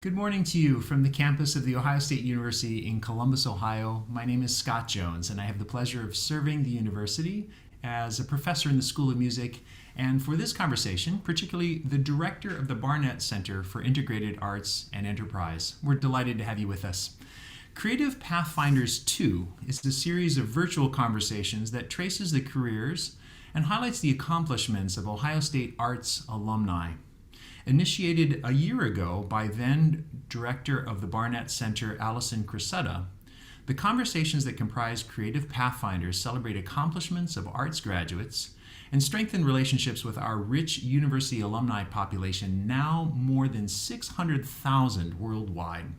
Good morning to you from the campus of The Ohio State University in Columbus, Ohio. My name is Scott Jones, and I have the pleasure of serving the university as a professor in the School of Music, and for this conversation, particularly the director of the Barnett Center for Integrated Arts and Enterprise. We're delighted to have you with us. Creative Pathfinders 2 is a series of virtual conversations that traces the careers and highlights the accomplishments of Ohio State arts alumni. Initiated a year ago by then director of the Barnett Center, Allison Cressetta, the conversations that comprise Creative Pathfinders celebrate accomplishments of arts graduates and strengthen relationships with our rich university alumni population, now more than 600,000 worldwide.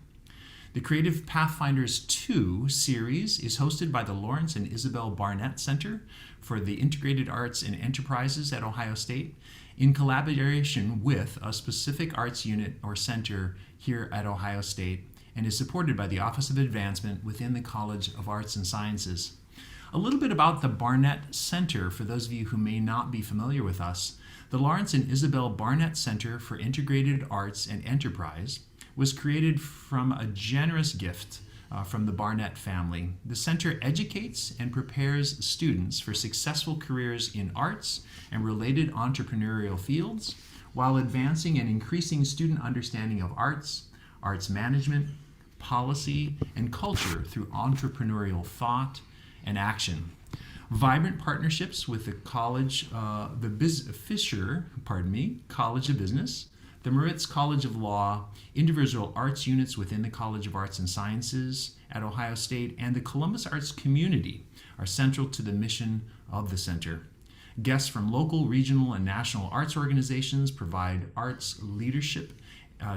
The Creative Pathfinders 2 series is hosted by the Lawrence and Isabel Barnett Center for the Integrated Arts and Enterprises at Ohio State, in collaboration with a specific arts unit or center here at Ohio State, and is supported by the Office of Advancement within the College of Arts and Sciences. A little bit about the Barnett Center for those of you who may not be familiar with us. The Lawrence and Isabel Barnett Center for Integrated Arts and Enterprise was created from a generous gift from the Barnett family. The center educates and prepares students for successful careers in arts and related entrepreneurial fields, while advancing and increasing student understanding of arts, arts management, policy, and culture through entrepreneurial thought and action. Vibrant partnerships with the Fisher College of Business, the Moritz College of Law, individual arts units within the College of Arts and Sciences at Ohio State, and the Columbus Arts community are central to the mission of the center. Guests from local, regional, and national arts organizations provide arts leadership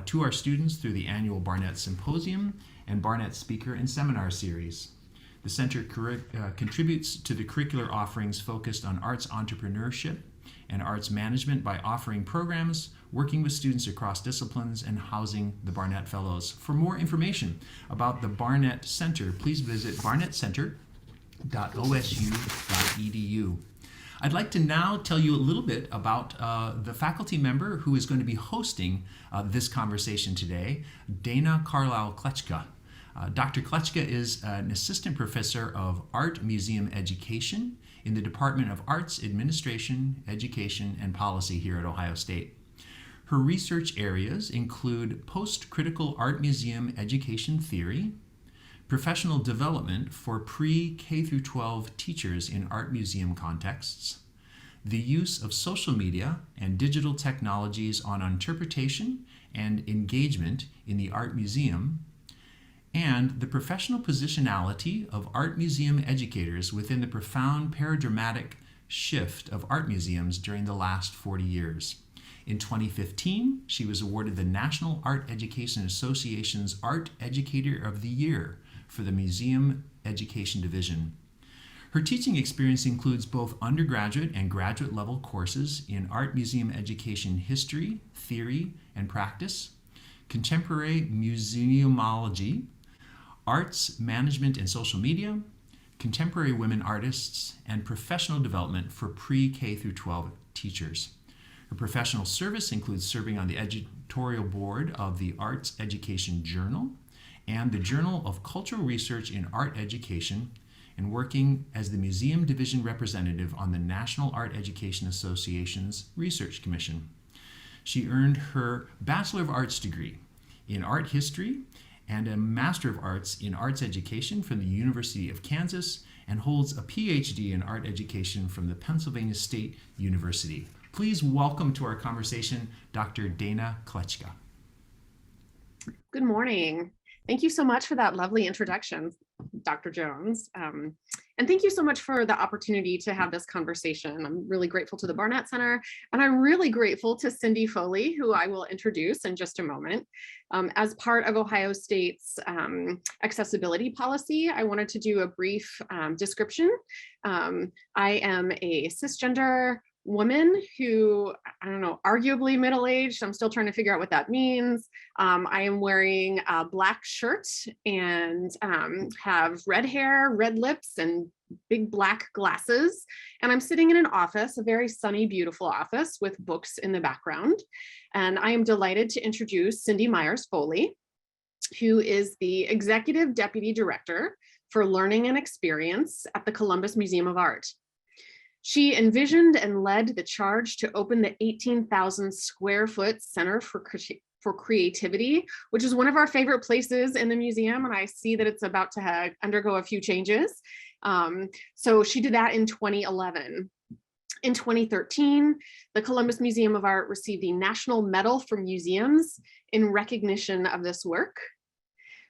to our students through the annual Barnett Symposium and Barnett Speaker and Seminar Series. The center contributes to the curricular offerings focused on arts entrepreneurship and arts management by offering programs, working with students across disciplines, and housing the Barnett Fellows. For more information about the Barnett Center, please visit barnettcenter.osu.edu. I'd like to now tell you a little bit about the faculty member who is going to be hosting this conversation today, Dana Carlisle Kletchka. Dr. Kletchka is an assistant professor of art museum education in the Department of Arts Administration, Education, and Policy here at Ohio State. Her research areas include post-critical art museum education theory, professional development for pre-K through 12 teachers in art museum contexts, the use of social media and digital technologies on interpretation and engagement in the art museum, and the professional positionality of art museum educators within the profound paradigmatic shift of art museums during the last 40 years. In 2015, she was awarded the National Art Education Association's Art Educator of the Year for the Museum Education Division. Her teaching experience includes both undergraduate and graduate level courses in art museum education history, theory, and practice, contemporary museumology, arts management and social media, contemporary women artists, and professional development for pre-K through 12 teachers. Her professional service includes serving on the editorial board of the Arts Education Journal and the Journal of Cultural Research in Art Education, and working as the Museum Division representative on the National Art Education Association's Research Commission. She earned her Bachelor of Arts degree in art history and a Master of Arts in Arts Education from the University of Kansas, and holds a PhD in art education from the Pennsylvania State University. Please welcome to our conversation, Dr. Dana Kletchka. Good morning. Thank you so much for that lovely introduction, Dr. Jones. And thank you so much for the opportunity to have this conversation. I'm really grateful to the Barnett Center, and I'm really grateful to Cindy Foley, who I will introduce in just a moment. As part of Ohio State's accessibility policy, I wanted to do a brief description. I am a cisgender, woman who, I don't know, arguably middle-aged. I'm still trying to figure out what that means. I am wearing a black shirt and have red hair, red lips, and big black glasses. And I'm sitting in an office, a very sunny, beautiful office with books in the background. And I am delighted to introduce Cindy Foley, who is the Executive Deputy Director for Learning and Experience at the Columbus Museum of Art. She envisioned and led the charge to open the 18,000 square foot Center for Creativity, which is one of our favorite places in the museum. And I see that it's about to undergo a few changes. So she did that in 2011. In 2013, the Columbus Museum of Art received the National Medal for Museums in recognition of this work.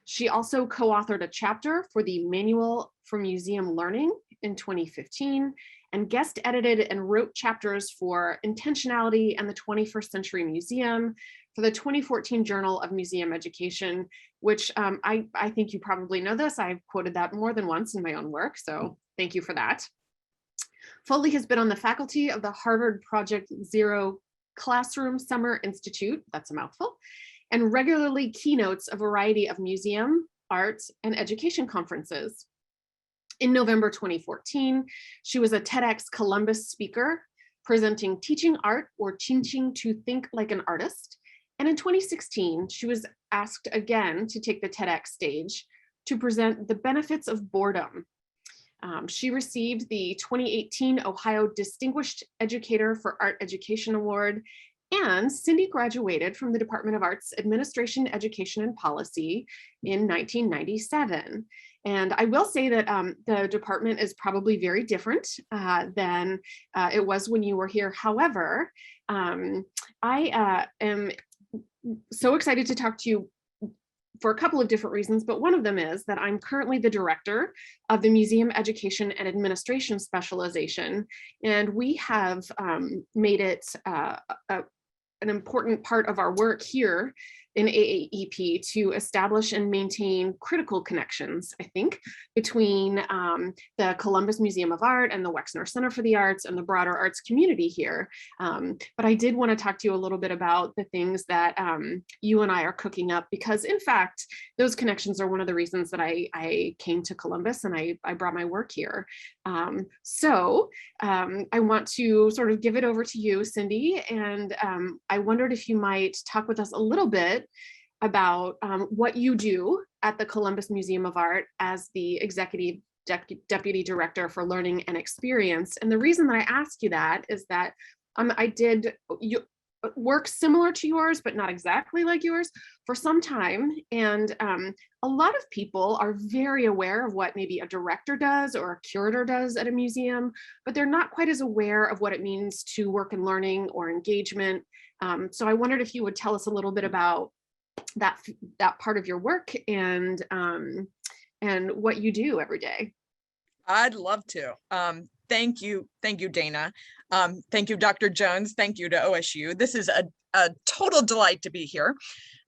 She also co-authored a chapter for the Manual for Museum Learning in 2015, and guest edited and wrote chapters for Intentionality and the 21st Century Museum for the 2014 Journal of Museum Education, which I think you probably know this. I've quoted that more than once in my own work, so thank you for that. Foley has been on the faculty of the Harvard Project Zero Classroom Summer Institute, that's a mouthful, and regularly keynotes a variety of museum, art, and education conferences. In November 2014, she was a TEDx Columbus speaker presenting Teaching Art or Teaching to Think Like an Artist. And in 2016, she was asked again to take the TEDx stage to present The Benefits of Boredom. She received the 2018 Ohio Distinguished Educator for Art Education Award, and Cindy graduated from the Department of Arts Administration, Education, and Policy in 1997. And I will say that the department is probably very different than it was when you were here. However, I am so excited to talk to you for a couple of different reasons, but one of them is that I'm currently the director of the Museum Education and Administration Specialization, and we have made it an important part of our work here in AAEP to establish and maintain critical connections, I think, between the Columbus Museum of Art and the Wexner Center for the Arts and the broader arts community here. But I did want to talk to you a little bit about the things that you and I are cooking up, because in fact, those connections are one of the reasons that I came to Columbus and I brought my work here. So I want to sort of give it over to you, Cindy, and I wondered if you might talk with us a little bit about what you do at the Columbus Museum of Art as the Executive Deputy Director for Learning and Experience. And the reason that I ask you that is that I did work similar to yours, but not exactly like yours, for some time. And a lot of people are very aware of what maybe a director does or a curator does at a museum, but they're not quite as aware of what it means to work in learning or engagement. So I wondered if you would tell us a little bit about that part of your work and what you do every day. I'd love to. Thank you, Dana. Thank you, Dr. Jones. Thank you to OSU. This is a total delight to be here.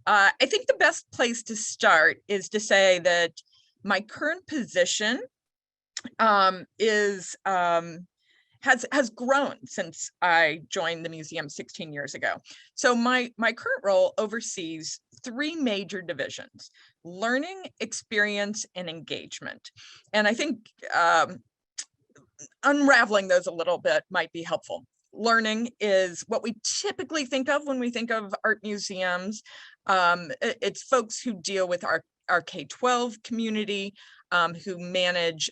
I think the best place to start is to say that my current position has grown since I joined the museum 16 years ago. So my current role oversees three major divisions: learning, experience, and engagement. And I think unraveling those a little bit might be helpful. Learning is what we typically think of when we think of art museums. It's folks who deal with our K-12 community, who manage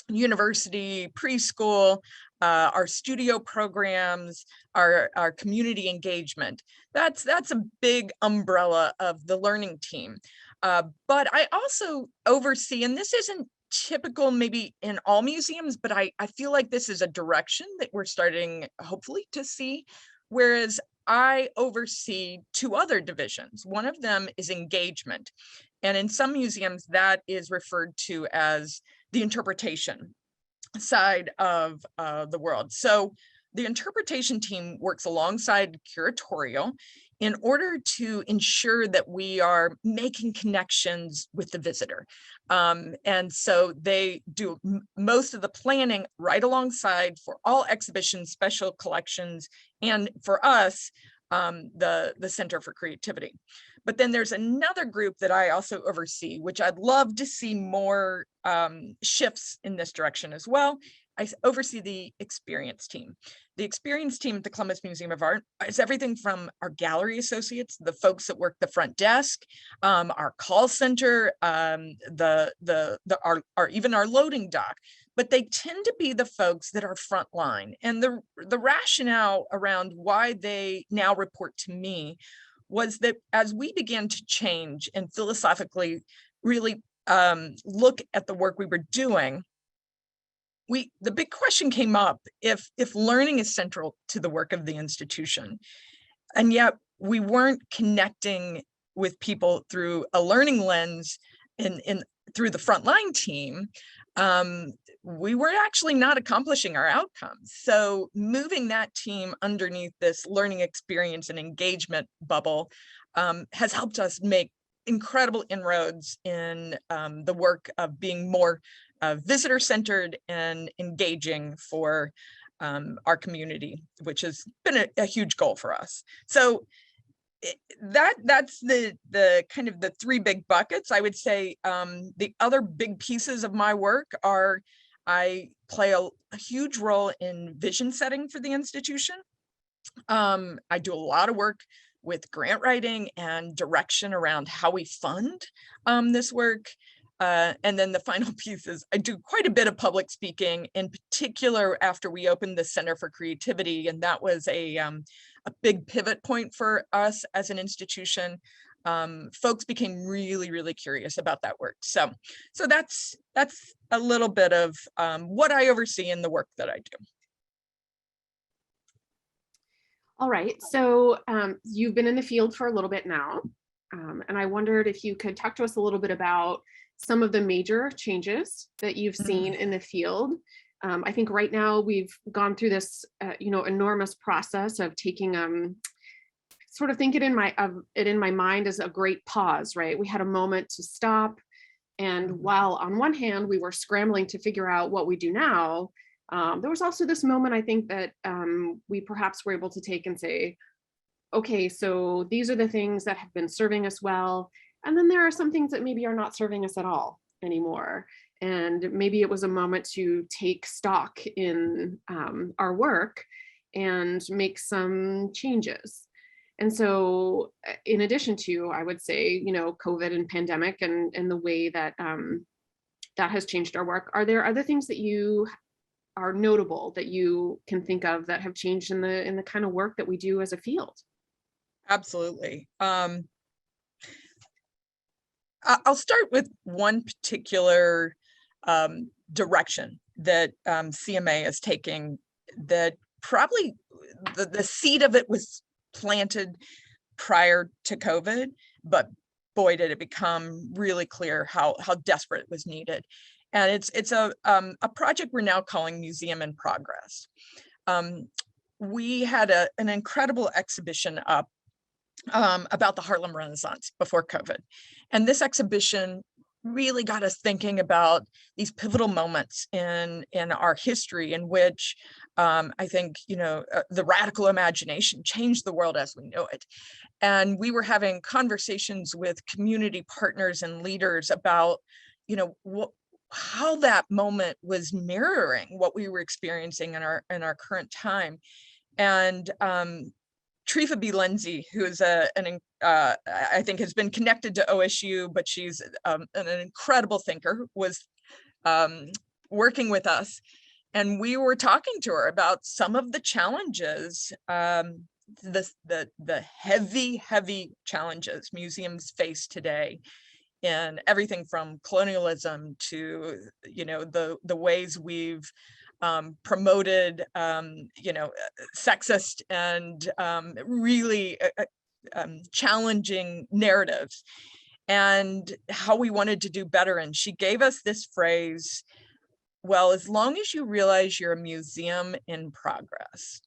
university, preschool, our studio programs, our community engagement. That's a big umbrella of the learning team. But I also oversee, and this isn't typical maybe in all museums, but I feel like this is a direction that we're starting hopefully to see, whereas I oversee two other divisions. One of them is engagement. And in some museums that is referred to as the interpretation side of the world. So the interpretation team works alongside curatorial in order to ensure that we are making connections with the visitor. And so they do most of the planning right alongside for all exhibitions, special collections, and for us, the Center for Creativity. But then there's another group that I also oversee, which I'd love to see more shifts in this direction as well. I oversee the experience team. The experience team at the Columbus Museum of Art is everything from our gallery associates, the folks that work the front desk, our call center, even our loading dock. But they tend to be the folks that are frontline. And the rationale around why they now report to me was that as we began to change and philosophically really look at the work we were doing, the big question came up if learning is central to the work of the institution, and yet we weren't connecting with people through a learning lens through the frontline team, we were actually not accomplishing our outcomes. So moving that team underneath this learning experience and engagement bubble has helped us make incredible inroads in the work of being more visitor-centered and engaging for our community, which has been a huge goal for us. So that's the kind of the three big buckets. I would say the other big pieces of my work are I play a huge role in vision setting for the institution. I do a lot of work with grant writing and direction around how we fund this work. And then the final piece is I do quite a bit of public speaking, in particular after we opened the Center for Creativity, and that was a big pivot point for us as an institution. Folks became really, really curious about that work. So that's a little bit of what I oversee in the work that I do. All right, so you've been in the field for a little bit now, and I wondered if you could talk to us a little bit about some of the major changes that you've seen in the field. I think right now we've gone through this, enormous process of taking, sort of think it in my mind as a great pause, right? We had a moment to stop, and while on one hand we were scrambling to figure out what we do now, there was also this moment, I think, that we perhaps were able to take and say, okay, so these are the things that have been serving us well, and then there are some things that maybe are not serving us at all anymore. And maybe it was a moment to take stock in our work and make some changes. And so in addition to, I would say, COVID and pandemic and the way that that has changed our work, are there other things that you are notable that you can think of that have changed in the kind of work that we do as a field? Absolutely. I'll start with one particular direction that CMA is taking, that probably the seed of it was planted prior to COVID, but boy, did it become really clear how desperate it was needed. And it's a project we're now calling Museum in Progress. We had an incredible exhibition up about the Harlem Renaissance before COVID. And this exhibition really got us thinking about these pivotal moments in our history in which I think, the radical imagination changed the world as we know it. And we were having conversations with community partners and leaders about, how that moment was mirroring what we were experiencing in our current time. And Trifa B. Lindsay, who is I think has been connected to OSU, but she's an incredible thinker, was working with us. And we were talking to her about some of the challenges, the heavy challenges museums face today, in everything from colonialism to, the ways we've promoted, sexist and really challenging narratives, and how we wanted to do better. And she gave us this phrase, well, as long as you realize you're a museum in progress.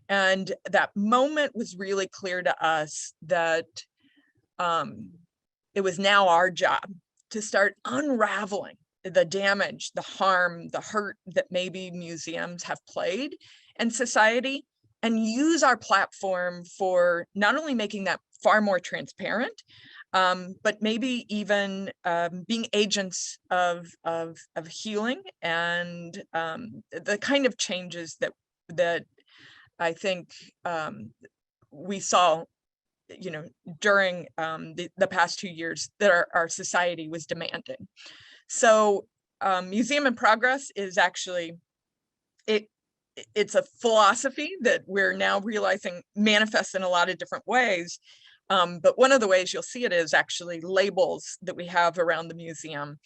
And that moment was really clear to us that it was now our job to start unraveling the damage, the harm, the hurt that maybe museums have played in society, and use our platform for not only making that far more transparent, but maybe even being agents of healing and the kind of changes that I think we saw, during the past 2 years that our society was demanding. So Museum in Progress is actually, it's a philosophy that we're now realizing manifests in a lot of different ways. But one of the ways you'll see it is actually labels that we have around the museum,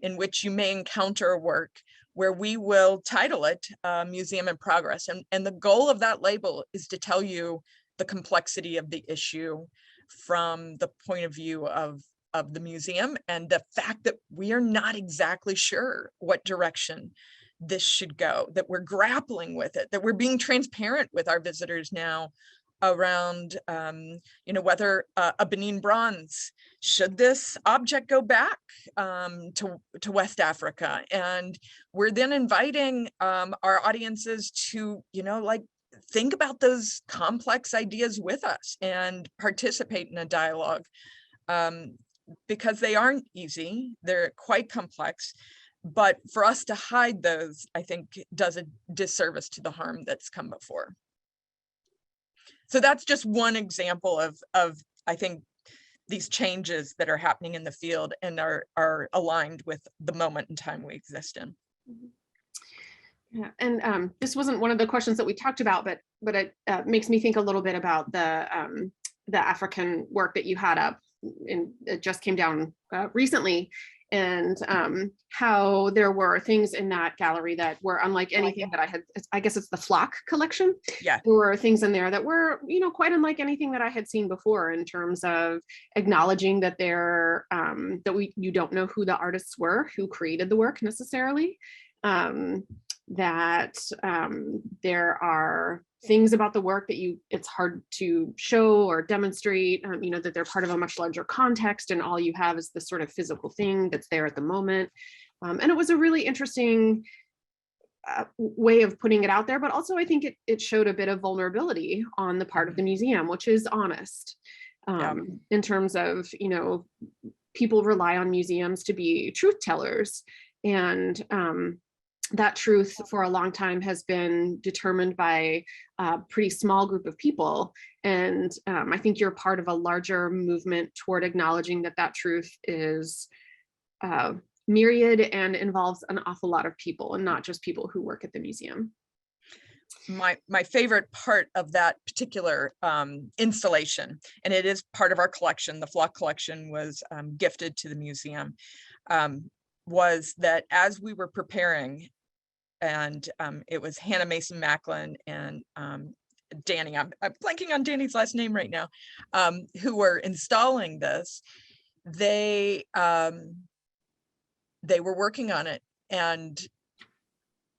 in which you may encounter a work where we will title it Museum in Progress. And the goal of that label is to tell you the complexity of the issue from the point of view of the museum, and the fact that we are not exactly sure what direction this should go, that we're grappling with it, that we're being transparent with our visitors now around, whether a Benin bronze, should this object go back to West Africa? And we're then inviting our audiences to, think about those complex ideas with us and participate in a dialogue, because they aren't easy, they're quite complex. But for us to hide those, I think, does a disservice to the harm that's come before. So that's just one example of I think, these changes that are happening in the field and are aligned with the moment in time we exist in. Yeah, and this wasn't one of the questions that we talked about, but it makes me think a little bit about the African work that you had up, and it just came down recently, and how there were things in that gallery that were unlike anything that I had. I guess it's the Flock collection. Yeah, there were things in there that were, quite unlike anything that I had seen before, in terms of acknowledging that you don't know who the artists were who created the work necessarily. That there are things about the work that it's hard to show or demonstrate, that they're part of a much larger context, and all you have is this sort of physical thing that's there at the moment. And it was a really interesting way of putting it out there, but also I think it showed a bit of vulnerability on the part of the museum, which is honest, in terms of, people rely on museums to be truth tellers, and that truth for a long time has been determined by a pretty small group of people. And I think you're part of a larger movement toward acknowledging that truth is myriad and involves an awful lot of people, and not just people who work at the museum. My favorite part of that particular installation, and it is part of our collection, the Flock collection was gifted to the museum, was that as we were preparing, and it was Hannah Mason Macklin and Danny, I'm blanking on Danny's last name right now, who were installing this, they were working on it, and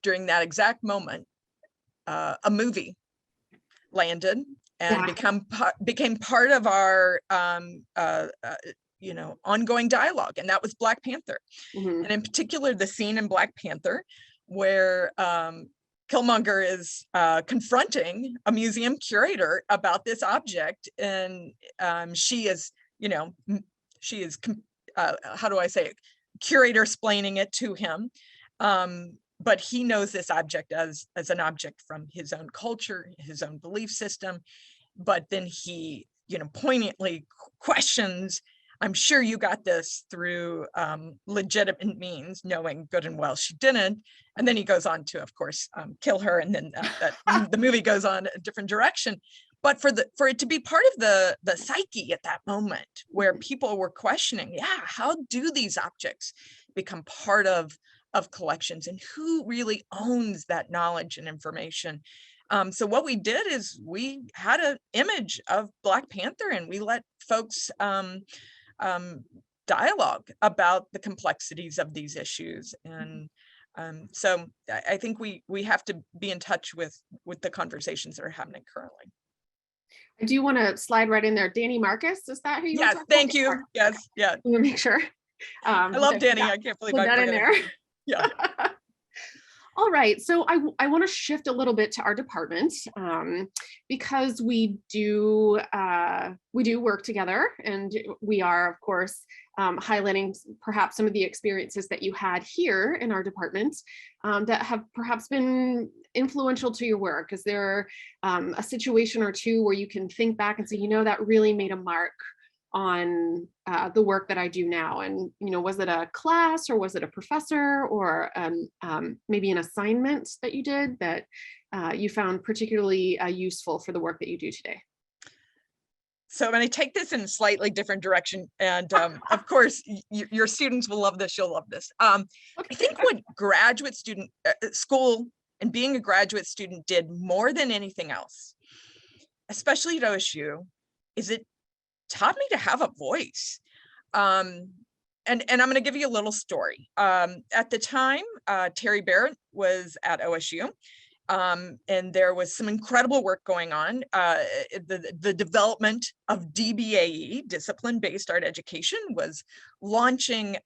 during that exact moment, a movie landed and became part of our ongoing dialogue, and that was Black Panther. Mm-hmm. And in particular, the scene in Black Panther where Killmonger is confronting a museum curator about this object, and she is how do I say it, curator explaining it to him, but he knows this object as an object from his own culture, his own belief system, but then he poignantly questions, I'm sure you got this through legitimate means, knowing good and well she didn't. And then he goes on to, of course, kill her, and then the movie goes on a different direction. But for it to be part of the psyche at that moment, where people were questioning, how do these objects become part of collections, and who really owns that knowledge and information? So what we did is we had an image of Black Panther, and we let folks dialogue about the complexities of these issues. And So I think we have to be in touch with the conversations that are happening currently. I do want to slide right in there. Danny Marcus, is that who you were Yes, talking thank about? you. Yes, yeah. Let me make sure. I love Danny. Yeah, I can't believe put I that in forgot there. his name. Yeah. All right, so I want to shift a little bit to our department because we do work together, and we are, of course, highlighting perhaps some of the experiences that you had here in our department that have perhaps been influential to your work. Is there a situation or two where you can think back and say, you know, that really made a mark on the work that I do now? And, you know, was it a class, or was it a professor, or maybe an assignment that you did that you found particularly useful for the work that you do today? So I'm going to take this in a slightly different direction. And of course, your students will love this. You'll love this. I think what graduate student school and being a graduate student did more than anything else, especially at OSU, is it taught me to have a voice. And I'm going to give you a little story. At the time, Terry Barrett was at OSU. And there was some incredible work going on. The development of DBAE, discipline-based art education, was launching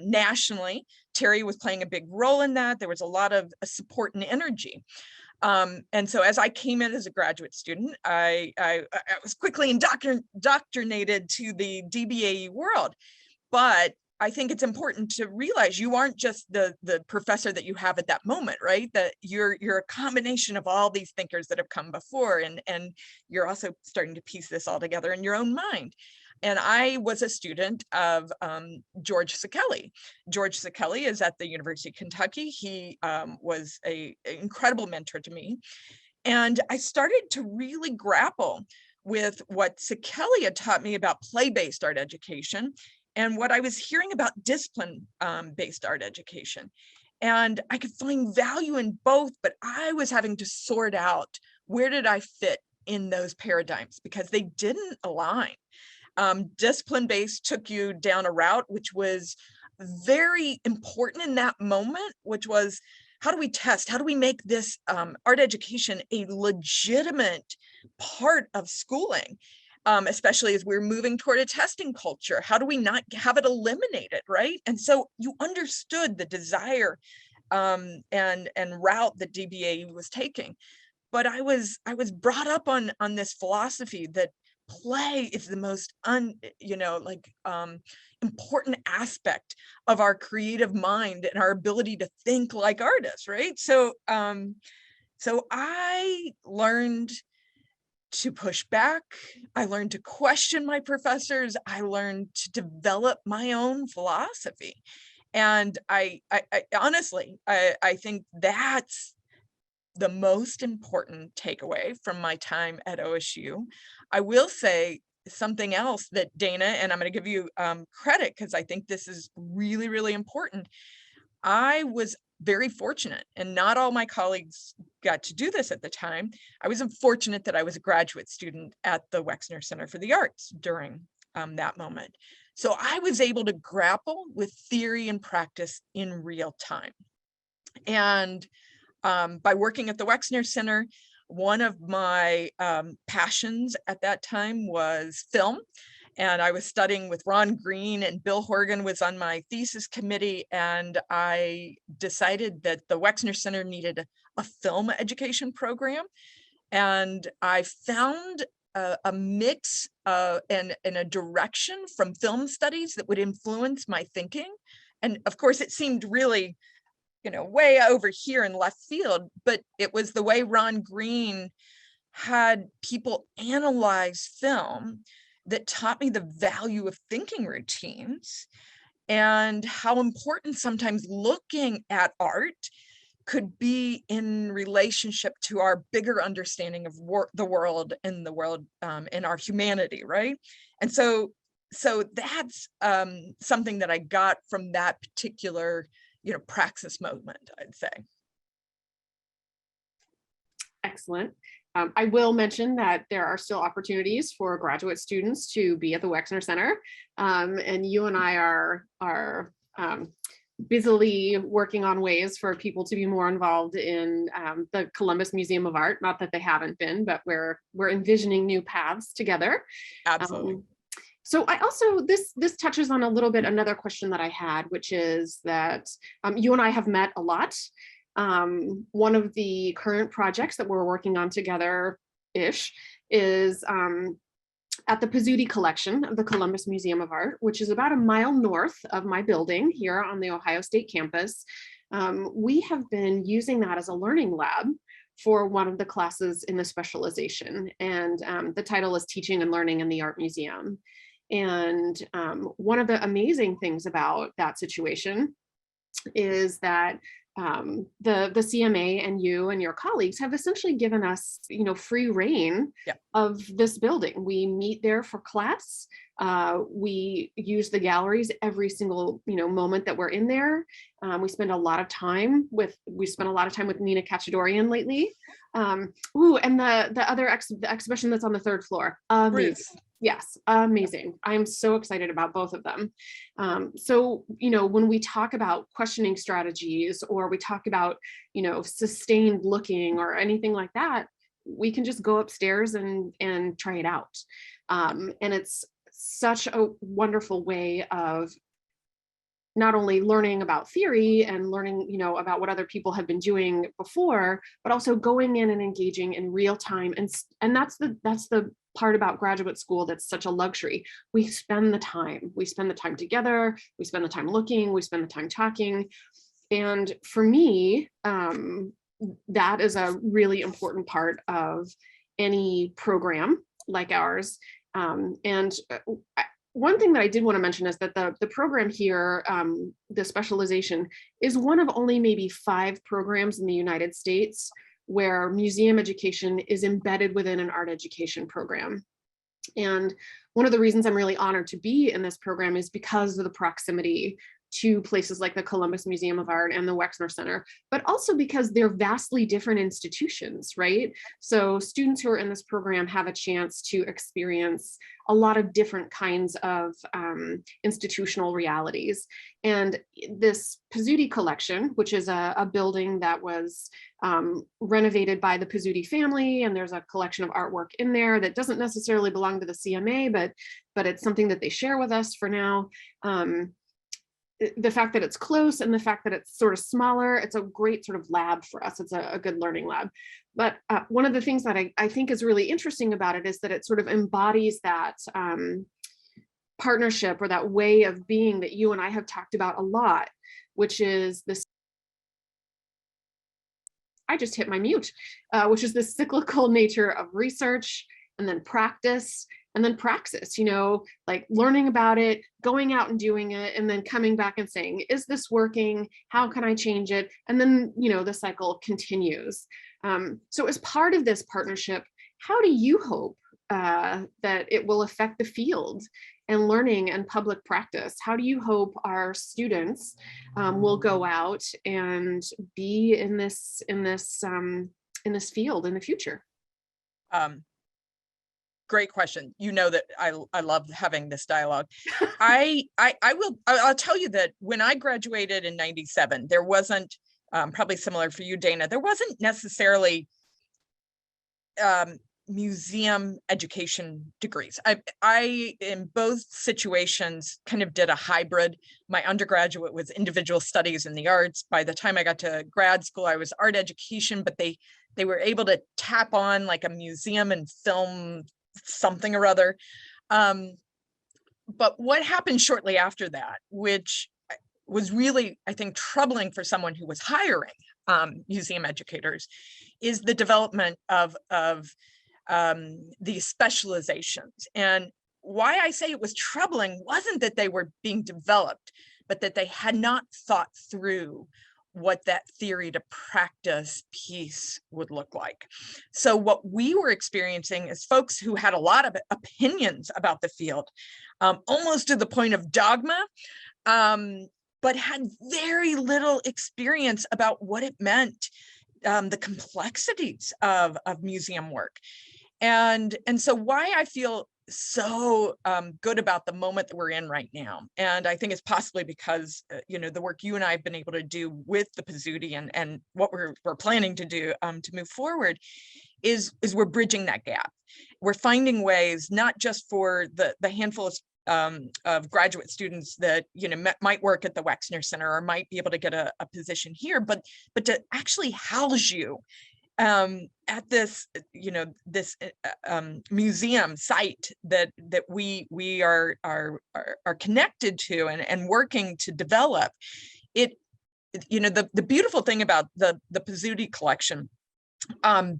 nationally. Terry was playing a big role in that. There was a lot of support and energy. And so as I came in as a graduate student, I was quickly indoctrinated to the DBAE world. But I think it's important to realize you aren't just the professor that you have at that moment, right? That you're a combination of all these thinkers that have come before, and you're also starting to piece this all together in your own mind. And I was a student of George Sekeli. George Sekeli is at the University of Kentucky. He was an incredible mentor to me. And I started to really grapple with what Sekeli had taught me about play-based art education and what I was hearing about discipline-based art education. And I could find value in both, but I was having to sort out where did I fit in those paradigms, because they didn't align. Discipline-based took you down a route which was very important in that moment, which was, how do we test? How do we make this art education a legitimate part of schooling? Especially as we're moving toward a testing culture. How do we not have it eliminated, right? And so you understood the desire and route that DBA was taking. But I was brought up on this philosophy that play is the most important aspect of our creative mind and our ability to think like artists, right? So I learned to push back. I learned to question my professors. I learned to develop my own philosophy. And I honestly, I think that's the most important takeaway from my time at OSU. I will say something else that Dana, and I'm going to give you credit because I think this is really, really important. I was very fortunate, and not all my colleagues got to do this at the time. I was fortunate that I was a graduate student at the Wexner Center for the Arts during that moment. So I was able to grapple with theory and practice in real time. And by working at the Wexner Center, one of my passions at that time was film. And I was studying with Ron Green, and Bill Horgan was on my thesis committee. And I decided that the Wexner Center needed a film education program. And I found a mix and a direction from film studies that would influence my thinking. And of course, it seemed really, way over here in left field, but it was the way Ron Green had people analyze film that taught me the value of thinking routines and how important sometimes looking at art could be in relationship to our bigger understanding of the world and and our humanity, right? And so that's something that I got from that particular praxis moment, I'd say. Excellent. I will mention that there are still opportunities for graduate students to be at the Wexner Center. And you and I are busily working on ways for people to be more involved in the Columbus Museum of Art. Not that they haven't been, but we're envisioning new paths together. Absolutely. So I also, this touches on a little bit another question that I had, which is that you and I have met a lot. One of the current projects that we're working on together-ish is at the Pizzuti collection of the Columbus Museum of Art, which is about a mile north of my building here on the Ohio State campus. We have been using that as a learning lab for one of the classes in the specialization. And the title is Teaching and Learning in the Art Museum. And one of the amazing things about that situation is that the CMA and you and your colleagues have essentially given us, free reign of this building. We meet there for class. We use the galleries every single, moment that we're in there. We spend a lot of time with Nina Cacciadorian lately. And the other the exhibition that's on the third floor. Amazing. Yes, amazing. I am so excited about both of them. So, when we talk about questioning strategies, or we talk about, sustained looking or anything like that, we can just go upstairs and try it out. And it's such a wonderful way of not only learning about theory and learning, about what other people have been doing before, but also going in and engaging in real time. And that's the part about graduate school that's such a luxury. We spend the time together, we spend the time looking, we spend the time talking. And for me, that is a really important part of any program like ours. One thing that I did want to mention is that the program here, the specialization, is one of only maybe 5 programs in the United States where museum education is embedded within an art education program. And one of the reasons I'm really honored to be in this program is because of the proximity to places like the Columbus Museum of Art and the Wexner Center, but also because they're vastly different institutions, right? So students who are in this program have a chance to experience a lot of different kinds of institutional realities. And this Pizzuti collection, which is a building that was renovated by the Pizzuti family, and there's a collection of artwork in there that doesn't necessarily belong to the CMA, but it's something that they share with us for now. The fact that it's close and the fact that it's sort of smaller, it's a great sort of lab for us. It's a good learning lab. But one of the things that I think is really interesting about it is that it sort of embodies that partnership or that way of being that you and I have talked about a lot, which is this, I just hit my mute, which is the cyclical nature of research and then practice and then praxis, like learning about it, going out and doing it, and then coming back and saying, is this working? How can I change it? And then, the cycle continues. So as part of this partnership, how do you hope that it will affect the field and learning and public practice? How do you hope our students will go out and be in this field in the future? Great question. You know that I love having this dialogue. I'll tell you that when I graduated in '97, there wasn't, probably similar for you, Dana, there wasn't necessarily museum education degrees. I in both situations kind of did a hybrid. My undergraduate was individual studies in the arts. By the time I got to grad school, I was art education, but they were able to tap on like a museum and film something or other. But what happened shortly after that, which was really, I think, troubling for someone who was hiring museum educators, is the development of these specializations. And why I say it was troubling wasn't that they were being developed, but that they had not thought through what that theory to practice piece would look like. So what we were experiencing is folks who had a lot of opinions about the field, almost to the point of dogma, but had very little experience about what it meant, the complexities of museum work. And so why I feel so good about the moment that we're in right now. And I think it's possibly because, the work you and I have been able to do with the Pizzuti and what we're planning to do to move forward is we're bridging that gap. We're finding ways, not just for the handful of graduate students that might work at the Wexner Center or might be able to get a position here, but to actually house you at this museum site that we are connected to and working to develop. The beautiful thing about the Pizzuti collection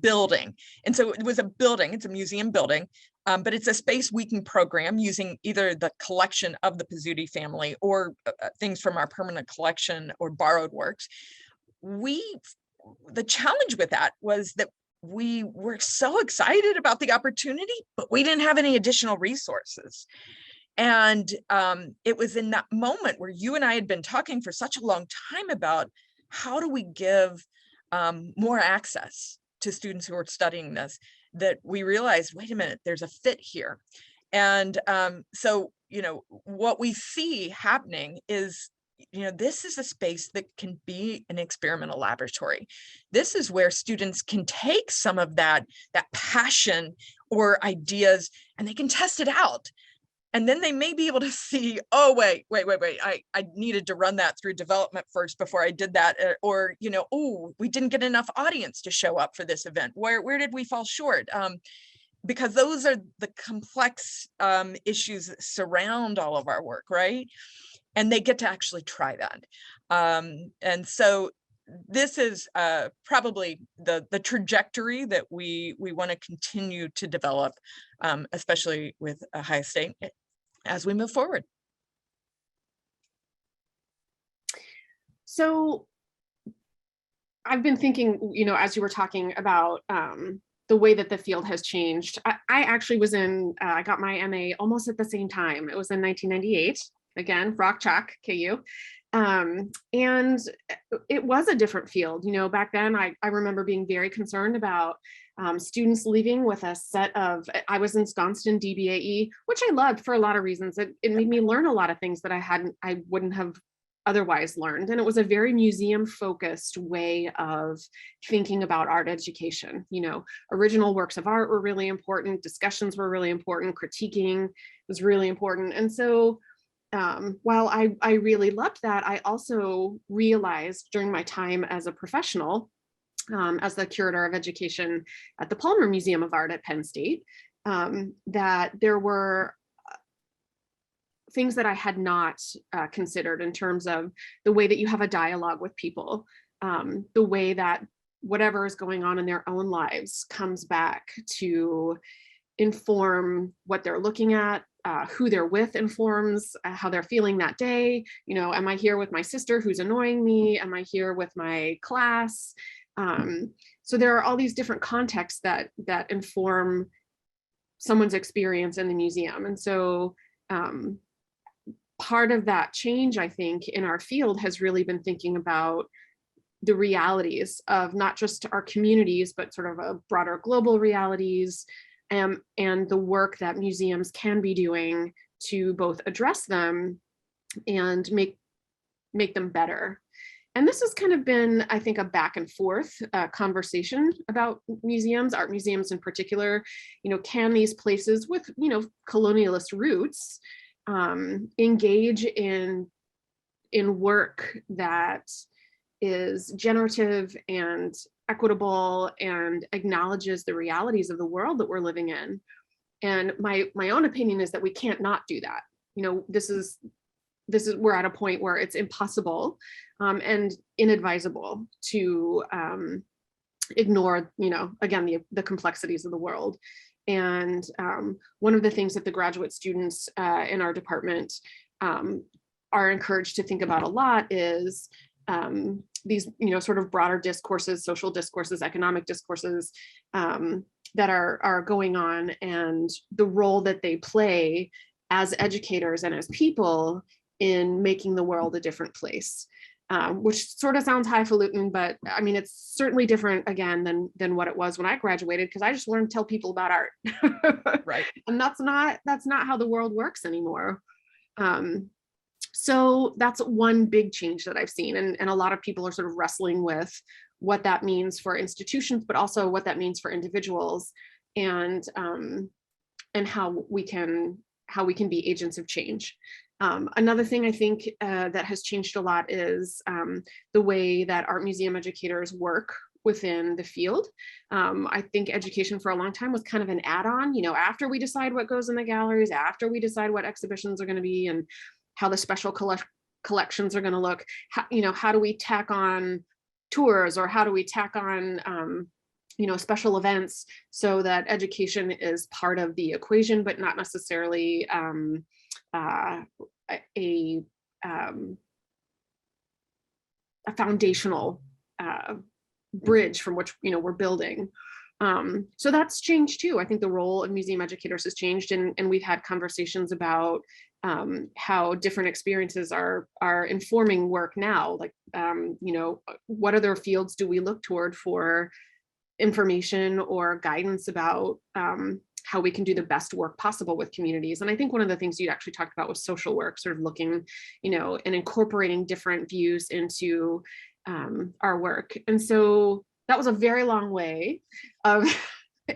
building, and so it was a building, it's a museum building, but it's a space we can program using either the collection of the Pizzuti family or things from our permanent collection or borrowed works. The challenge with that was that we were so excited about the opportunity, but we didn't have any additional resources. And it was in that moment where you and I had been talking for such a long time about how do we give more access to students who are studying this, that we realized, wait a minute, there's a fit here. And so what we see happening is, this is a space that can be an experimental laboratory. This is where students can take some of that passion or ideas and they can test it out. And then they may be able to see, oh, wait, I needed to run that through development first before I did that. Or, oh, we didn't get enough audience to show up for this event. Where did we fall short? Because those are the complex issues that surround all of our work, right? And they get to actually try that. And so this is probably the trajectory that we want to continue to develop, especially with Ohio State as we move forward. So I've been thinking, as you were talking about the way that the field has changed. I actually was I got my MA almost at the same time. It was in 1998. Again, Rock Chalk, KU. And it was a different field. Back then, I remember being very concerned about students leaving with a set of, I was ensconced in DBAE, which I loved for a lot of reasons. It made me learn a lot of things that I wouldn't have otherwise learned. And it was a very museum focused way of thinking about art education. Original works of art were really important. Discussions were really important. Critiquing was really important. And so while I really loved that, I also realized during my time as a professional, as the curator of education at the Palmer Museum of Art at Penn State, that there were things that I had not considered in terms of the way that you have a dialogue with people, the way that whatever is going on in their own lives comes back to inform what they're looking at, who they're with informs how they're feeling that day. Am I here with my sister who's annoying me? Am I here with my class? So there are all these different contexts that inform someone's experience in the museum. And so part of that change, I think, in our field has really been thinking about the realities of not just our communities, but sort of a broader global realities, and the work that museums can be doing to both address them and make them better. And this has kind of been, I think, a back and forth conversation about museums, art museums in particular. Can these places with, colonialist roots engage in work that is generative and equitable and acknowledges the realities of the world that we're living in? And my own opinion is that we can't not do that. This is we're at a point where it's impossible and inadvisable to ignore, again, the complexities of the world. And one of the things that the graduate students in our department are encouraged to think about a lot is these, sort of broader discourses, social discourses, economic discourses that are going on, and the role that they play as educators and as people in making the world a different place. which sort of sounds highfalutin, but I mean, it's certainly different again than what it was when I graduated, because I just learned to tell people about art. Right. And that's not how the world works anymore. So that's one big change that I've seen. And a lot of people are sort of wrestling with what that means for institutions, but also what that means for individuals, and how we can be agents of change. Another thing I think that has changed a lot is the way that art museum educators work within the field. I think education for a long time was kind of an add-on, after we decide what goes in the galleries, after we decide what exhibitions are going to be and how the special collections are going to look, how do we tack on tours, or how do we tack on special events, so that education is part of the equation, but not necessarily a foundational bridge from which we're building. So that's changed too. I think the role of museum educators has changed, and we've had conversations about how different experiences are informing work now. Like, what other fields do we look toward for information or guidance about how we can do the best work possible with communities? And I think one of the things you actually talked about was social work, sort of looking, and incorporating different views into our work. And so that was a very long way of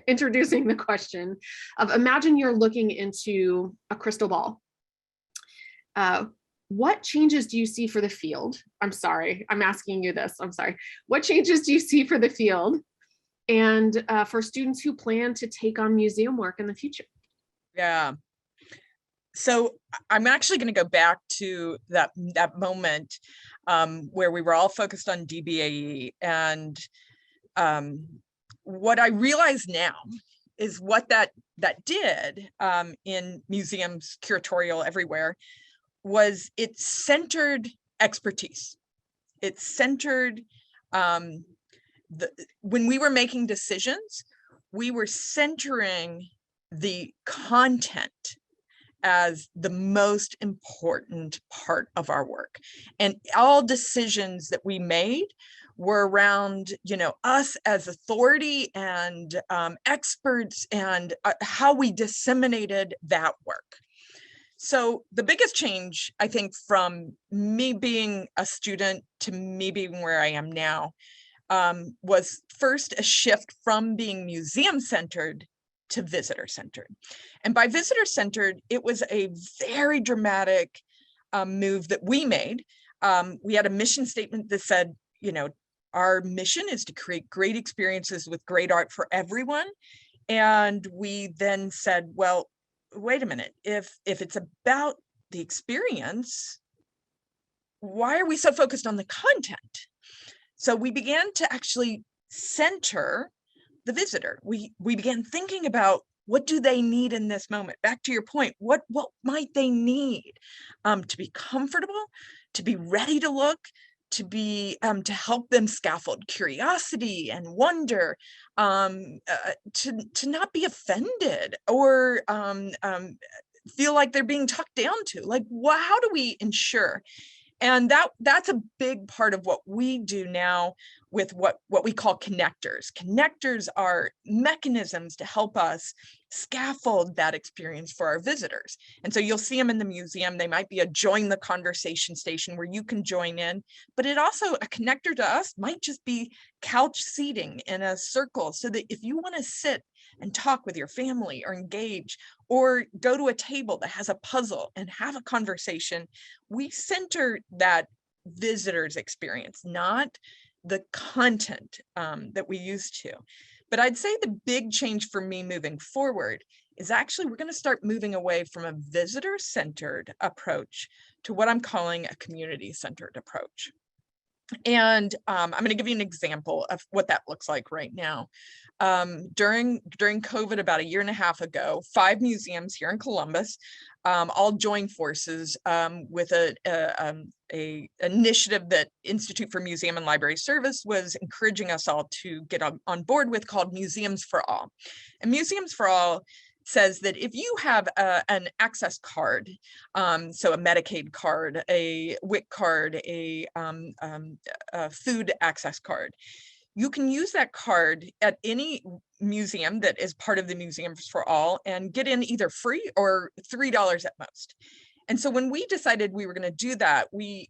introducing the question of, imagine you're looking into a crystal ball. What changes do you see for the field? I'm sorry, I'm asking you this. I'm sorry. What changes do you see for the field and for students who plan to take on museum work in the future? Yeah. So I'm actually going to go back to that moment where we were all focused on DBAE, and what I realize now is what that did in museums, curatorial, everywhere, was it centered expertise. It centered when we were making decisions, we were centering the content as the most important part of our work. And all decisions that we made were around, us as authority and experts, and how we disseminated that work. So the biggest change, I think, from me being a student to me being where I am now, was first a shift from being museum-centered to visitor-centered. And by visitor-centered, it was a very dramatic move that we made. We had a mission statement that said, our mission is to create great experiences with great art for everyone. And we then said, well, wait a minute, if it's about the experience, why are we so focused on the content? So we began to actually center the visitor. We began thinking about, what do they need in this moment? Back to your point, what might they need to be comfortable, to be ready to look, to be to help them scaffold curiosity and wonder, to not be offended or feel like they're being talked down to. Like, how do we ensure? And that's a big part of what we do now with what we call connectors. Connectors are mechanisms to help us scaffold that experience for our visitors. And so you'll see them in the museum. They might be a join the conversation station where you can join in, but it also, a connector to us might just be couch seating in a circle, so that if you want to sit and talk with your family or engage, or go to a table that has a puzzle and have a conversation, we center that visitor's experience, not the content that we used to. But I'd say the big change for me moving forward is actually we're going to start moving away from a visitor-centered approach to what I'm calling a community-centered approach. And I'm going to give you an example of what that looks like right now. During COVID, about a year and a half ago, 5 museums here in Columbus all joined forces with a initiative that Institute for Museum and Library Service was encouraging us all to get on board with, called Museums for All. And Museums for All says that if you have an access card, so a Medicaid card, a WIC card, a food access card, you can use that card at any museum that is part of the Museums for All and get in either free or $3 at most. And so when we decided we were going to do that, we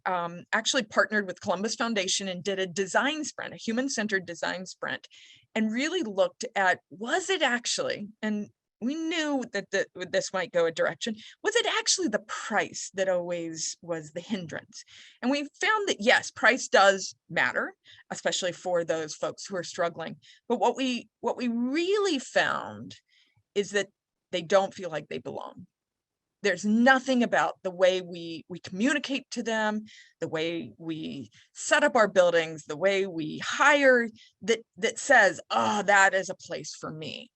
actually partnered with Columbus Foundation and did a design sprint, a human-centered design sprint, and really looked at, was it actually, and we knew that this might go a direction, was it actually the price that always was the hindrance? And we found that, yes, price does matter, especially for those folks who are struggling. But what we really found is that they don't feel like they belong. There's nothing about the way we communicate to them, the way we set up our buildings, the way we hire that says, oh, that is a place for me.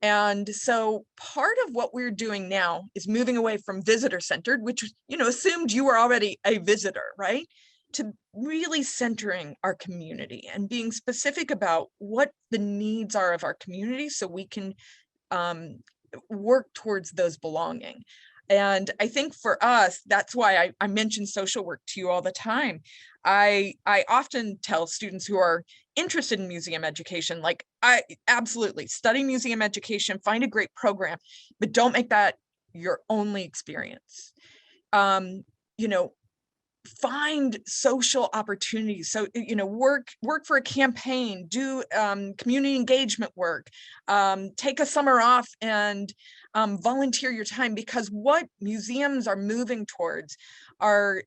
And so part of what we're doing now is moving away from visitor-centered, which, you know, assumed you were already a visitor, right? To really centering our community and being specific about what the needs are of our community so we can work towards those belonging. And I think for us, that's why I mention social work to you all the time. I often tell students who are interested in museum education, like, I absolutely study museum education, find a great program, but don't make that your only experience. You know, find social opportunities. So, you know, work for a campaign, do community engagement work, take a summer off and volunteer your time, because what museums are moving towards are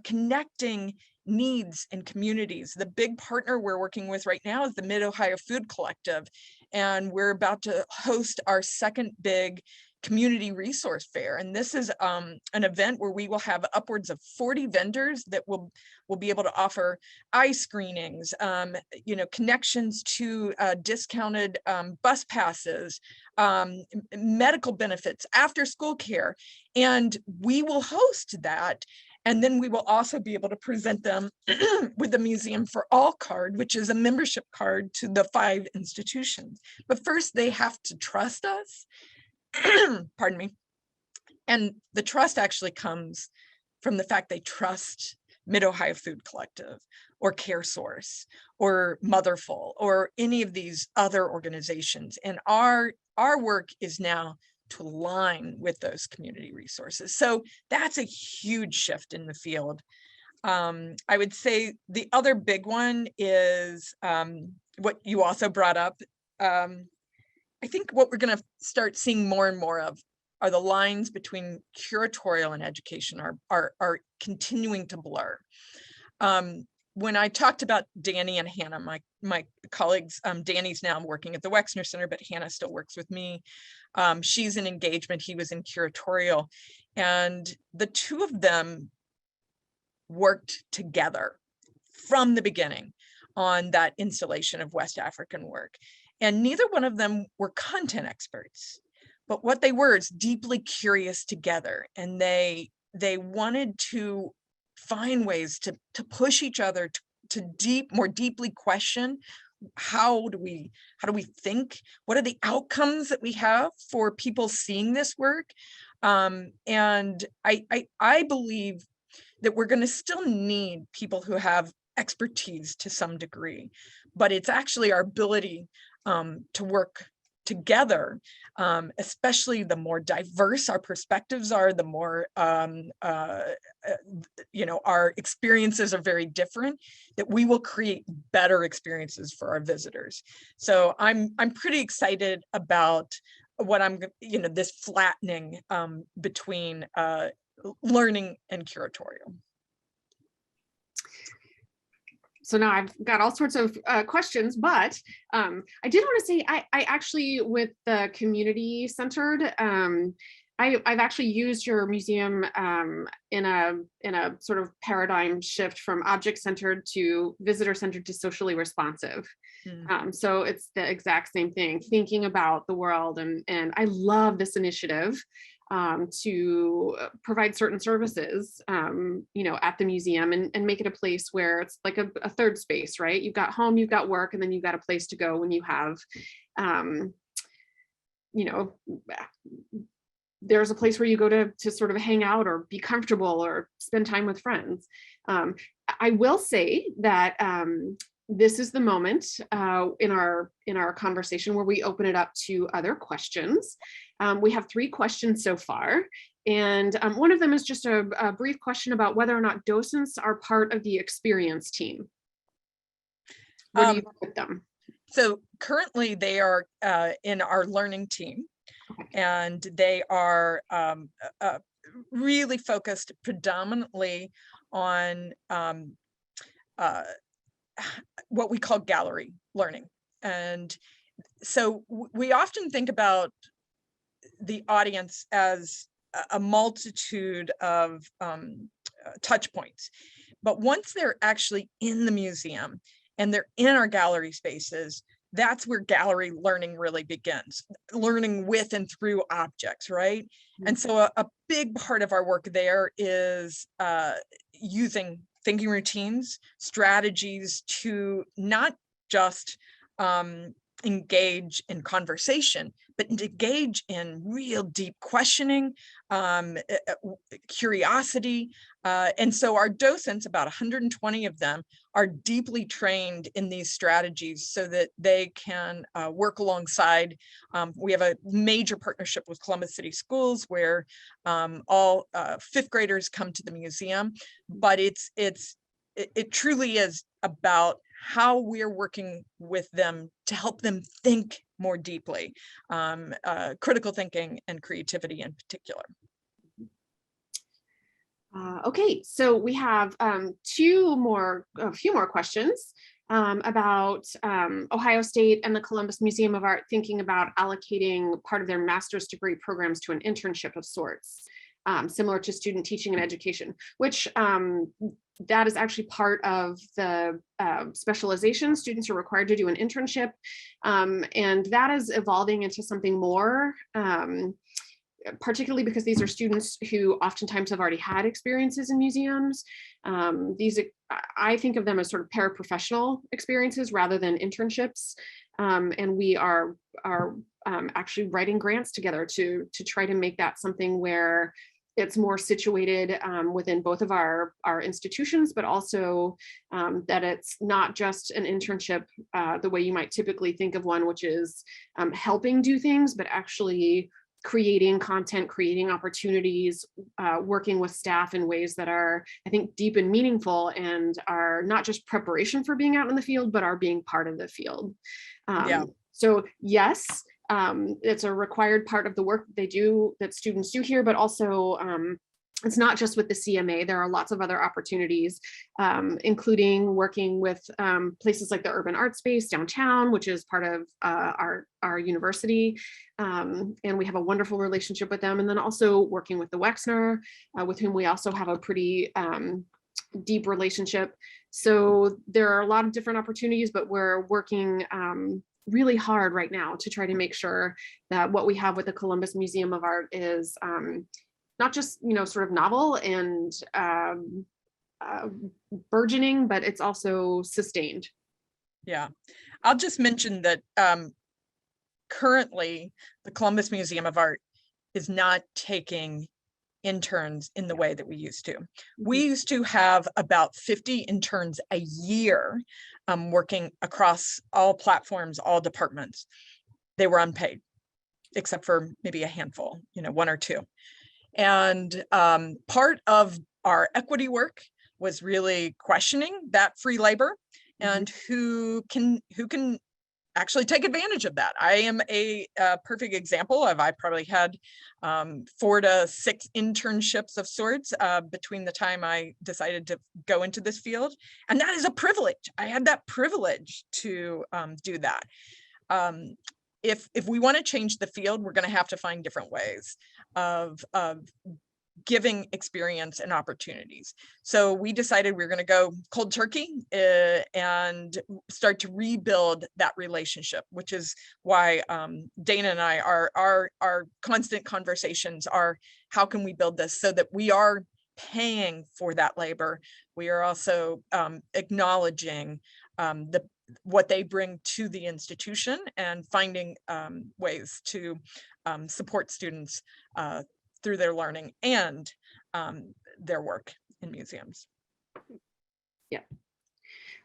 connecting needs and communities. The big partner we're working with right now is the Mid-Ohio Food Collective, and we're about to host our second big community resource fair. And this is an event where we will have upwards of 40 vendors that will be able to offer eye screenings, you know, connections to discounted bus passes, medical benefits, after school care. And we will host that. And then we will also be able to present them with the Museum for All card, which is a membership card to the 5 institutions. But first they have to trust us. Pardon me. And the trust actually comes from the fact they trust Mid-Ohio Food Collective or CareSource or Motherful or any of these other organizations. And our work is now to align with those community resources. So that's a huge shift in the field. I would say the other big one is what you also brought up. I think what we're going to start seeing more and more of are the lines between curatorial and education are continuing to blur. When I talked about Danny and Hannah, my colleagues, Danny's now working at the Wexner Center, but Hannah still works with me. She's in engagement, he was in curatorial, and the two of them worked together from the beginning on that installation of West African work. And neither one of them were content experts, but what they were is deeply curious together. And they wanted to find ways to push each other to more deeply question, how do we think? What are the outcomes that we have for people seeing this work? And I believe that we're going to still need people who have expertise to some degree, but it's actually our ability to work together, especially the more diverse our perspectives are, the more you know, our experiences are very different, that we will create better experiences for our visitors. So I'm pretty excited about what you know, this flattening between learning and curatorial. So now I've got all sorts of questions, but I did want to say I actually, with the community centered, I've actually used your museum in a sort of paradigm shift from object centered to visitor centered to socially responsive. So it's the exact same thing, thinking about the world, and I love this initiative to provide certain services, you know, at the museum, and make it a place where it's like a third space, right? You've got home, you've got work, and then you've got a place to go when you have you know, there's a place where you go to sort of hang out or be comfortable or spend time with friends. I will say that this is the moment in our conversation where we open it up to other questions. We have 3 questions so far. And one of them is just a brief question about whether or not docents are part of the experience team. Where do you work with them? So currently they are in our learning team, and they are really focused predominantly on what we call gallery learning. And so we often think about the audience as a multitude of touch points. But once they're actually in the museum and they're in our gallery spaces, that's where gallery learning really begins, learning with and through objects, right? Mm-hmm. And so a big part of our work there is using thinking routines, strategies to not just engage in conversation, but engage in real deep questioning, curiosity. And so our docents, about 120 of them, are deeply trained in these strategies so that they can work alongside. We have a major partnership with Columbus City Schools where all 5th graders come to the museum, but it truly is about how we're working with them to help them think more deeply, critical thinking and creativity in particular. Okay, so we have a few more questions about Ohio State and the Columbus Museum of Art thinking about allocating part of their master's degree programs to an internship of sorts, similar to student teaching and education, which that is actually part of the specialization. Students are required to do an internship, and that is evolving into something more, particularly because these are students who oftentimes have already had experiences in museums. I think of them as sort of paraprofessional experiences rather than internships, and we are actually writing grants together to try to make that something where it's more situated within both of our institutions, but also that it's not just an internship the way you might typically think of one, which is helping do things, but actually creating content, creating opportunities, working with staff in ways that are, I think, deep and meaningful and are not just preparation for being out in the field, but are being part of the field. So yes, it's a required part of the work that they do, that students do here, but also it's not just with the CMA. There are lots of other opportunities, including working with places like the Urban Art Space downtown, which is part of our university. And we have a wonderful relationship with them. And then also working with the Wexner, with whom we also have a pretty deep relationship. So there are a lot of different opportunities, but we're working really hard right now to try to make sure that what we have with the Columbus Museum of Art is not just, sort of novel and burgeoning, but it's also sustained. Yeah, I'll just mention that currently the Columbus Museum of Art is not taking interns in the way that we used to. We used to have about 50 interns a year working across all platforms, all departments. They were unpaid, except for maybe a handful, 1 or 2. And part of our equity work was really questioning that free labor and who can actually take advantage of that. I am a perfect example of, I probably had 4 to 6 internships of sorts between the time I decided to go into this field. And that is a privilege. I had that privilege to do that. If we want to change the field, we're going to have to find different ways of giving experience and opportunities. So we decided we were going to go cold turkey and start to rebuild that relationship, which is why Dana and I, our constant conversations are, how can we build this so that we are paying for that labor? We are also acknowledging what they bring to the institution and finding ways to support students through their learning and their work in museums. Yeah.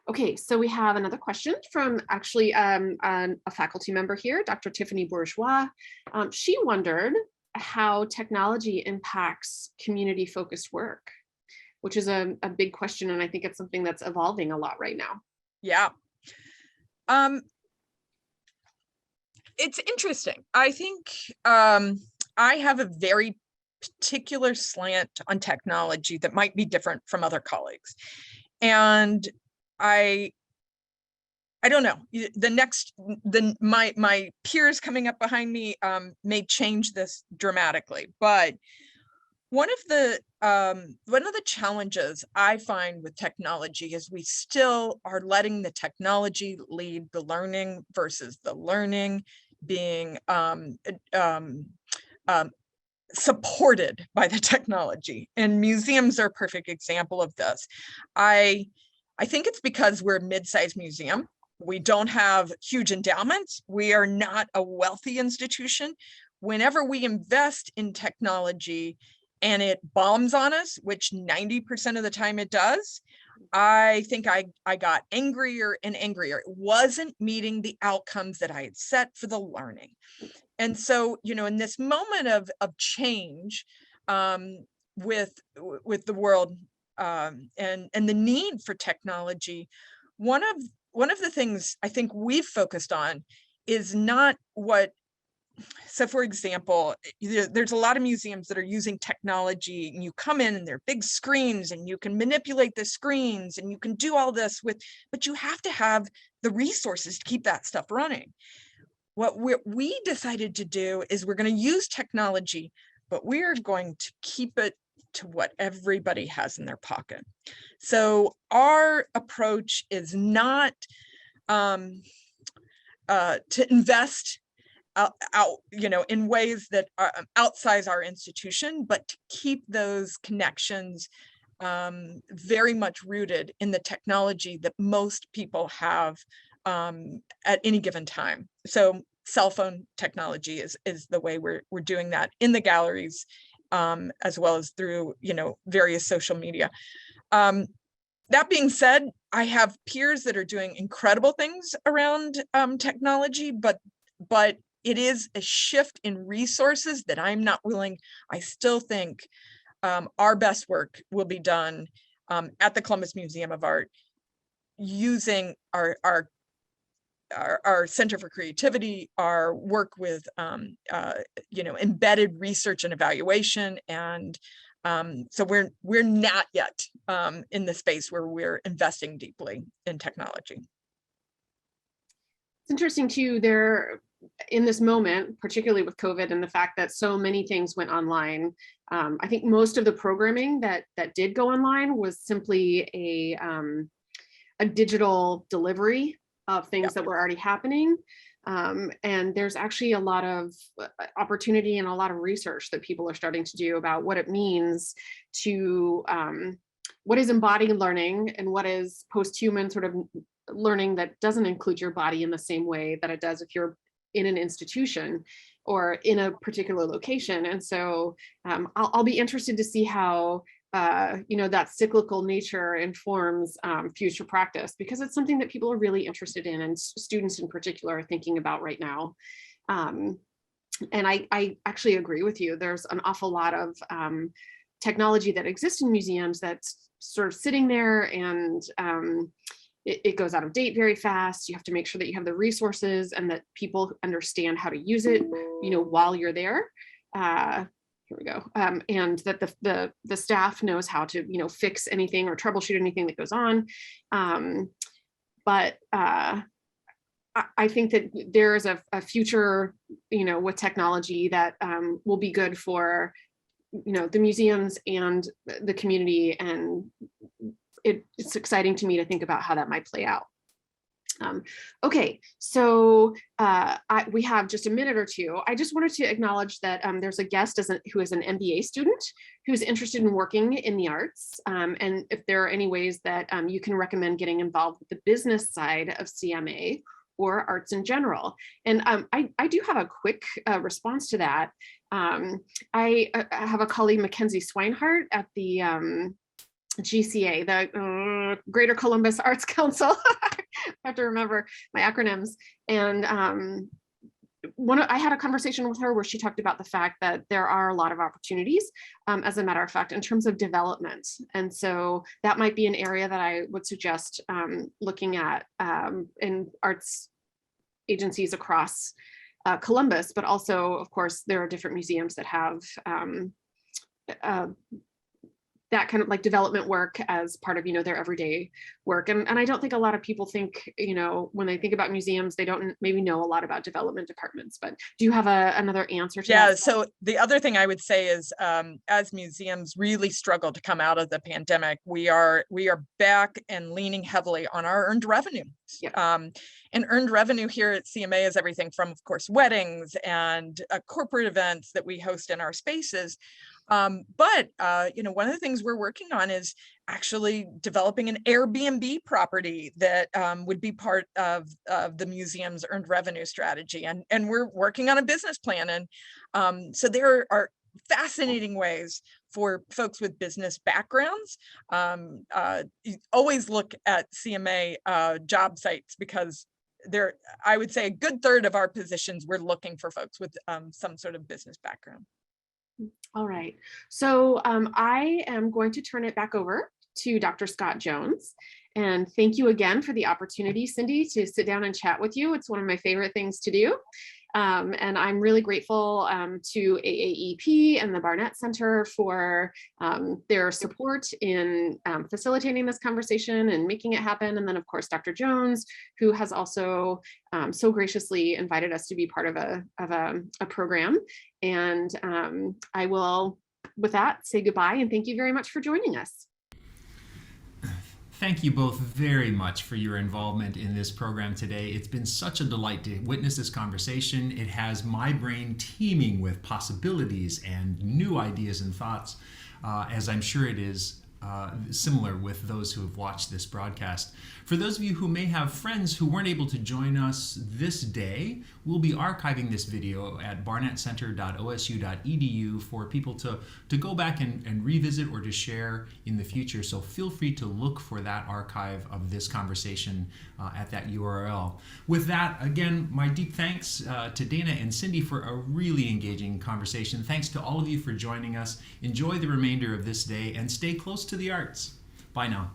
Okay, so we have another question from actually a faculty member here, Dr. Tiffany Bourgeois. She wondered how technology impacts community-focused work, which is a big question, and I think it's something that's evolving a lot right now. Yeah. It's interesting. I think I have a very particular slant on technology that might be different from other colleagues. And I don't know, my peers coming up behind me may change this dramatically, but one of the challenges I find with technology is we still are letting the technology lead the learning versus the learning being supported by the technology. And museums are a perfect example of this. I think it's because we're a mid-sized museum. We don't have huge endowments. We are not a wealthy institution. Whenever we invest in technology and it bombs on us, which 90% of the time it does, I think I got angrier and angrier. It wasn't meeting the outcomes that I had set for the learning. And so, in this moment of change with the world and the need for technology, one of the things I think we've focused on is not what. So for example, there's a lot of museums that are using technology, and you come in and they're big screens and you can manipulate the screens and you can do all this but you have to have the resources to keep that stuff running. What we decided to do is we're going to use technology, but we're going to keep it to what everybody has in their pocket. So our approach is not to invest in ways that outsize our institution, but to keep those connections very much rooted in the technology that most people have at any given time. So cell phone technology is the way we're doing that in the galleries, as well as through various social media. That being said, I have peers that are doing incredible things around technology, but it is a shift in resources that I'm not willing. I still think our best work will be done at the Columbus Museum of Art using our Center for Creativity, our work with embedded research and evaluation, and so we're not yet in the space where we're investing deeply in technology. It's interesting too, there in this moment, particularly with COVID and the fact that so many things went online. I think most of the programming that did go online was simply a digital delivery of things that were already happening. And there's actually a lot of opportunity and a lot of research that people are starting to do about what it means to, what is embodied learning and what is post-human sort of learning that doesn't include your body in the same way that it does if you're in an institution or in a particular location. And so I'll be interested to see how that cyclical nature informs future practice, because it's something that people are really interested in, and students in particular are thinking about right now. And I actually agree with you. There's an awful lot of technology that exists in museums that's sort of sitting there, and it goes out of date very fast. You have to make sure that you have the resources and that people understand how to use it, while you're there. Here we go. And that the staff knows how to, fix anything or troubleshoot anything that goes on. But I think that there is a future, with technology that will be good for, the museums and the community. And it's exciting to me to think about how that might play out. Okay, so we have just a minute or two. I just wanted to acknowledge that there's a guest who is an MBA student who's interested in working in the arts. And if there are any ways that you can recommend getting involved with the business side of CMA or arts in general. And I do have a quick response to that. I have a colleague, Mackenzie Swinehart, at the GCA, the Greater Columbus Arts Council. I have to remember my acronyms. And I had a conversation with her where she talked about the fact that there are a lot of opportunities, as a matter of fact, in terms of development. And so that might be an area that I would suggest looking at in arts agencies across Columbus, but also, of course, there are different museums that have that kind of like development work as part of, their everyday work. And I don't think a lot of people think, when they think about museums, they don't maybe know a lot about development departments, but do you have another answer to that? Yeah, so the other thing I would say is as museums really struggle to come out of the pandemic, we are back and leaning heavily on our earned revenue. Yep. And earned revenue here at CMA is everything from, of course, weddings and corporate events that we host in our spaces. But one of the things we're working on is actually developing an Airbnb property that would be part of the museum's earned revenue strategy. And we're working on a business plan. And so there are fascinating ways for folks with business backgrounds. You always look at CMA job sites, because I would say a good third of our positions, we're looking for folks with some sort of business background. All right. So I am going to turn it back over to Dr. Scott Jones. And thank you again for the opportunity, Cindy, to sit down and chat with you. It's one of my favorite things to do. And I'm really grateful to AAEP and the Barnett Center for their support in facilitating this conversation and making it happen. And then, of course, Dr. Jones, who has also so graciously invited us to be part of a program. And I will, with that, say goodbye and thank you very much for joining us. Thank you both very much for your involvement in this program today. It's been such a delight to witness this conversation. It has my brain teeming with possibilities and new ideas and thoughts, as I'm sure it is similar with those who have watched this broadcast. For those of you who may have friends who weren't able to join us this day, we'll be archiving this video at barnettcenter.osu.edu for people to go back and revisit or to share in the future. So feel free to look for that archive of this conversation at that URL. With that, again, my deep thanks to Dana and Cindy for a really engaging conversation. Thanks to all of you for joining us. Enjoy the remainder of this day and stay close to the arts. Bye now.